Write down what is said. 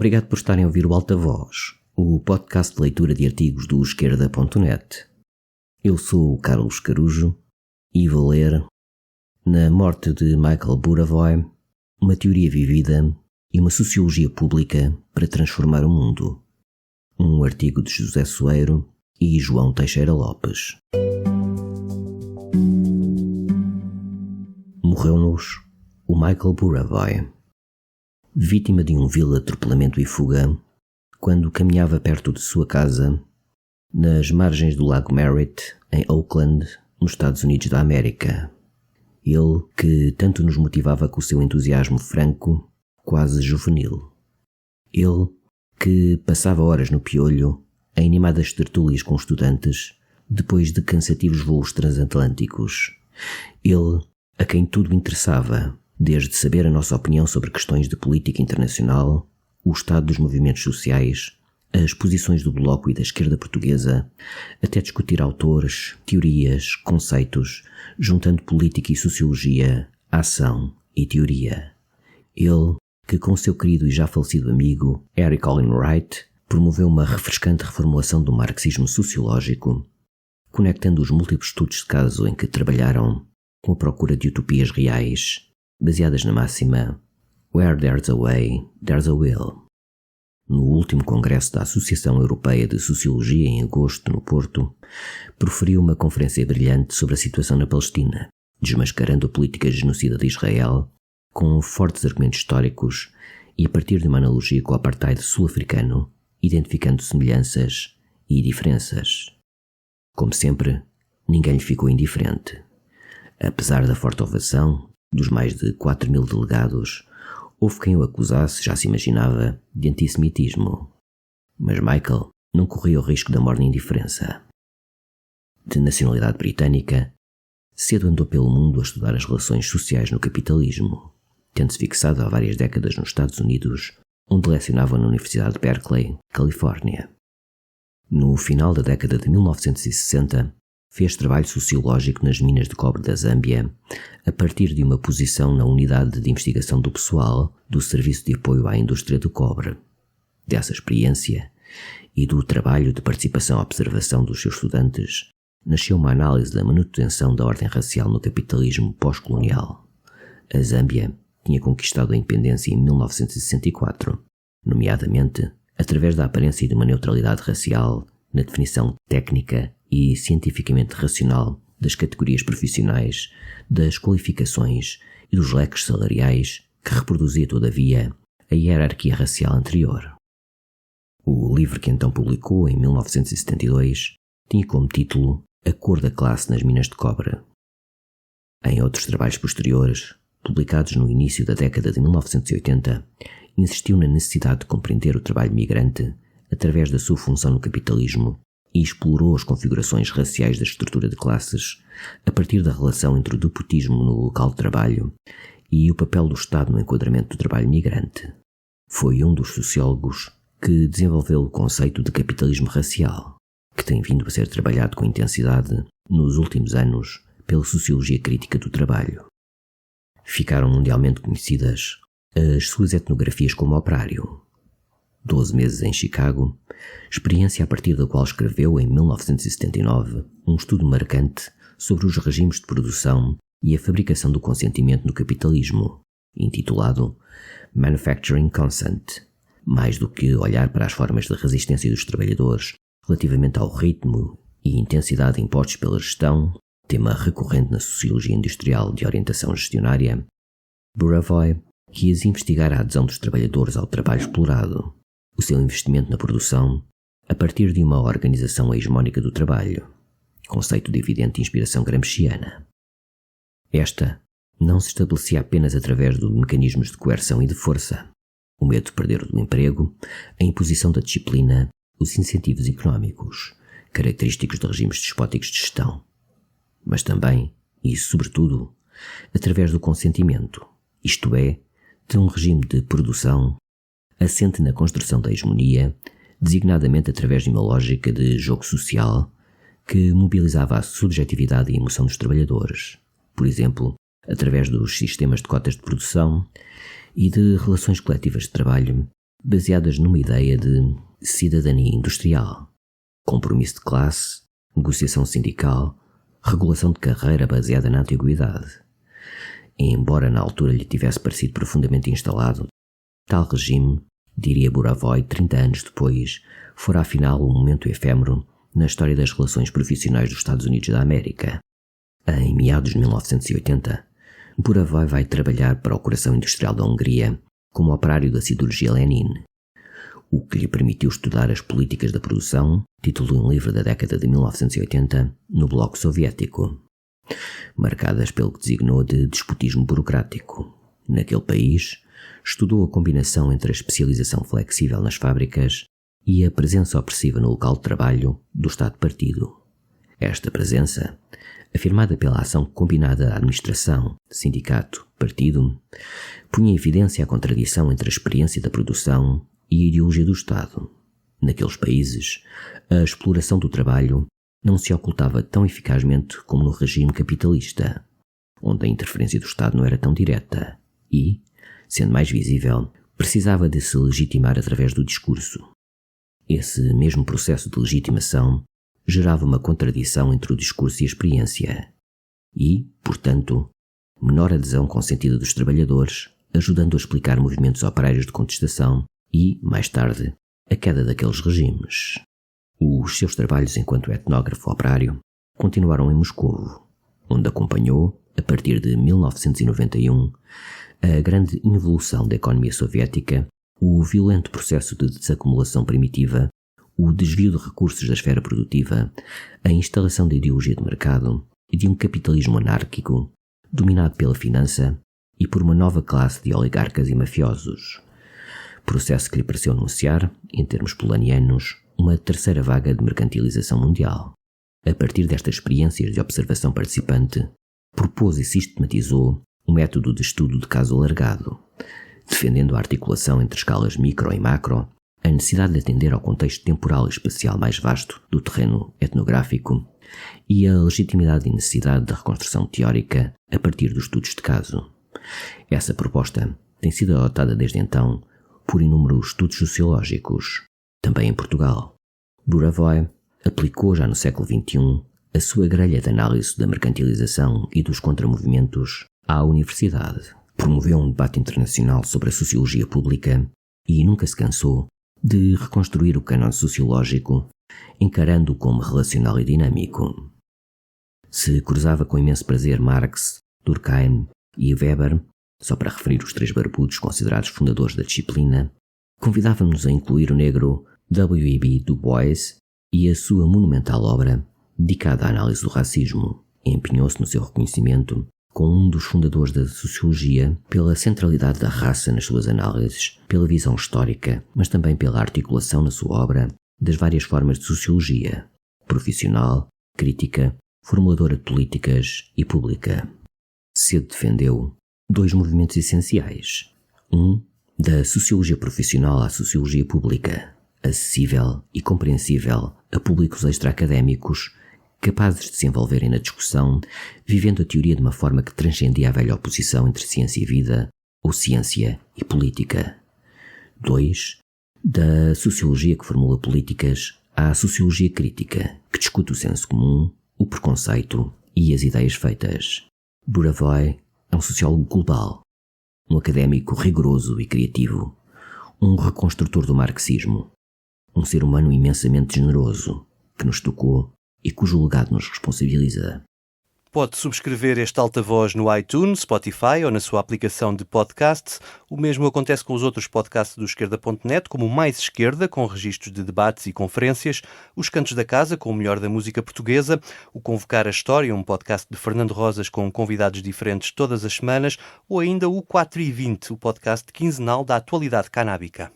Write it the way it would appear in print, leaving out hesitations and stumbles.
Obrigado por estarem a ouvir o Alta Voz, o podcast de leitura de artigos do esquerda.net. Eu sou o Carlos Carujo e vou ler Na morte de Michael Burawoy, uma teoria vivida e uma sociologia pública para transformar o mundo. Um artigo de José Soeiro e João Teixeira Lopes. Morreu-nos o Michael Burawoy, vítima de um vil atropelamento e fuga, quando caminhava perto de sua casa, nas margens do Lago Merritt, em Oakland, nos Estados Unidos da América. Ele que tanto nos motivava com o seu entusiasmo franco, quase juvenil. Ele que passava horas no piolho, em animadas tertúlias com estudantes, depois de cansativos voos transatlânticos. Ele a quem tudo interessava, desde saber a nossa opinião sobre questões de política internacional, o estado dos movimentos sociais, as posições do Bloco e da esquerda portuguesa, até discutir autores, teorias, conceitos, juntando política e sociologia, ação e teoria. Ele, que com seu querido e já falecido amigo, Eric Olin Wright, promoveu uma refrescante reformulação do marxismo sociológico, conectando os múltiplos estudos de caso em que trabalharam com a procura de utopias reais, baseadas na máxima Where there's a way, there's a will. No último congresso da Associação Europeia de Sociologia, em agosto, no Porto, proferiu uma conferência brilhante sobre a situação na Palestina, desmascarando a política genocida de Israel, com fortes argumentos históricos e a partir de uma analogia com o apartheid sul-africano, identificando semelhanças e diferenças. Como sempre, ninguém lhe ficou indiferente. Apesar da forte ovação dos mais de 4.000 delegados, houve quem o acusasse, já se imaginava, de antissemitismo. Mas Michael não corria o risco da morna indiferença. De nacionalidade britânica, cedo andou pelo mundo a estudar as relações sociais no capitalismo, tendo-se fixado há várias décadas nos Estados Unidos, onde lecionava na Universidade de Berkeley, Califórnia. No final da década de 1960, fez trabalho sociológico nas minas de cobre da Zâmbia, a partir de uma posição na Unidade de Investigação do Pessoal do Serviço de Apoio à Indústria do Cobre. Dessa experiência e do trabalho de participação-observação dos seus estudantes, nasceu uma análise da manutenção da ordem racial no capitalismo pós-colonial. A Zâmbia tinha conquistado a independência em 1964, nomeadamente através da aparência de uma neutralidade racial na definição técnica e cientificamente racional das categorias profissionais, das qualificações e dos leques salariais que reproduzia, todavia, a hierarquia racial anterior. O livro que então publicou, em 1972, tinha como título A Cor da Classe nas Minas de Cobre. Em outros trabalhos posteriores, publicados no início da década de 1980, insistiu na necessidade de compreender o trabalho migrante através da sua função no capitalismo e explorou as configurações raciais da estrutura de classes a partir da relação entre o deputismo no local de trabalho e o papel do Estado no enquadramento do trabalho migrante. Foi um dos sociólogos que desenvolveu o conceito de capitalismo racial, que tem vindo a ser trabalhado com intensidade nos últimos anos pela sociologia crítica do trabalho. Ficaram mundialmente conhecidas as suas etnografias como operário. 12 meses em Chicago, experiência a partir da qual escreveu, em 1979, um estudo marcante sobre os regimes de produção e a fabricação do consentimento no capitalismo, intitulado Manufacturing Consent, mais do que olhar para as formas de resistência dos trabalhadores relativamente ao ritmo e intensidade impostos pela gestão, tema recorrente na sociologia industrial de orientação gestionária. Burawoy quis investigar a adesão dos trabalhadores ao trabalho explorado, o seu investimento na produção, a partir de uma organização hegemónica do trabalho, conceito de evidente inspiração gramsciana. Esta não se estabelecia apenas através de mecanismos de coerção e de força, o medo de perder o emprego, a imposição da disciplina, os incentivos económicos, característicos de regimes despóticos de gestão, mas também, e sobretudo, através do consentimento, isto é, de um regime de produção assente na construção da hegemonia, designadamente através de uma lógica de jogo social que mobilizava a subjetividade e a emoção dos trabalhadores, por exemplo, através dos sistemas de cotas de produção e de relações coletivas de trabalho baseadas numa ideia de cidadania industrial, compromisso de classe, negociação sindical, regulação de carreira baseada na antiguidade. E embora na altura lhe tivesse parecido profundamente instalado, tal regime, diria Buravoy 30 anos depois, fora afinal um momento efêmero na história das relações profissionais dos Estados Unidos da América. Em meados de 1980, Buravoy vai trabalhar para o coração industrial da Hungria como operário da siderurgia Lenin, o que lhe permitiu estudar as políticas da produção, título de um livro da década de 1980, no Bloco Soviético, marcadas pelo que designou de despotismo burocrático. Naquele país, estudou a combinação entre a especialização flexível nas fábricas e a presença opressiva no local de trabalho do Estado-partido. Esta presença, afirmada pela ação combinada da administração, sindicato, partido, punha em evidência a contradição entre a experiência da produção e a ideologia do Estado. Naqueles países, a exploração do trabalho não se ocultava tão eficazmente como no regime capitalista, onde a interferência do Estado não era tão direta e, sendo mais visível, precisava de se legitimar através do discurso. Esse mesmo processo de legitimação gerava uma contradição entre o discurso e a experiência e, portanto, menor adesão consentida dos trabalhadores, ajudando a explicar movimentos operários de contestação e, mais tarde, a queda daqueles regimes. Os seus trabalhos enquanto etnógrafo operário continuaram em Moscovo, onde acompanhou, a partir de 1991, a grande involução da economia soviética, o violento processo de desacumulação primitiva, o desvio de recursos da esfera produtiva, a instalação da ideologia de mercado e de um capitalismo anárquico, dominado pela finança e por uma nova classe de oligarcas e mafiosos. Processo que lhe pareceu anunciar, em termos polanianos, uma terceira vaga de mercantilização mundial. A partir destas experiências de observação participante, propôs e sistematizou um método de estudo de caso alargado, defendendo a articulação entre escalas micro e macro, a necessidade de atender ao contexto temporal e espacial mais vasto do terreno etnográfico e a legitimidade e necessidade da reconstrução teórica a partir dos estudos de caso. Essa proposta tem sido adotada desde então por inúmeros estudos sociológicos, também em Portugal. Buravoy aplicou já no século XXI a sua grelha de análise da mercantilização e dos contramovimentos à universidade. Promoveu um debate internacional sobre a sociologia pública e nunca se cansou de reconstruir o cânon sociológico, encarando-o como relacional e dinâmico. Se cruzava com imenso prazer Marx, Durkheim e Weber, só para referir os três barbudos considerados fundadores da disciplina, convidava-nos a incluir o negro W.E.B. Du Bois e a sua monumental obra dedicada à análise do racismo. Empenhou-se no seu reconhecimento com um dos fundadores da sociologia pela centralidade da raça nas suas análises, pela visão histórica, mas também pela articulação na sua obra das várias formas de sociologia, profissional, crítica, formuladora de políticas e pública. Cedo defendeu dois movimentos essenciais. Um, da sociologia profissional à sociologia pública, acessível e compreensível a públicos extra-académicos, capazes de se envolverem na discussão, vivendo a teoria de uma forma que transcendia a velha oposição entre ciência e vida, ou ciência e política. 2. Da sociologia que formula políticas à sociologia crítica, que discute o senso comum, o preconceito e as ideias feitas. Buravoy é um sociólogo global, um académico rigoroso e criativo, um reconstrutor do marxismo, um ser humano imensamente generoso, que nos tocou e cujo legado nos responsabiliza. Pode subscrever este Alta-Voz no iTunes, Spotify ou na sua aplicação de podcasts. O mesmo acontece com os outros podcasts do Esquerda.net, como o Mais Esquerda, com registros de debates e conferências, Os Cantos da Casa, com o melhor da música portuguesa, o Convocar a História, um podcast de Fernando Rosas com convidados diferentes todas as semanas, ou ainda o 4 e 20, o podcast quinzenal da atualidade canábica.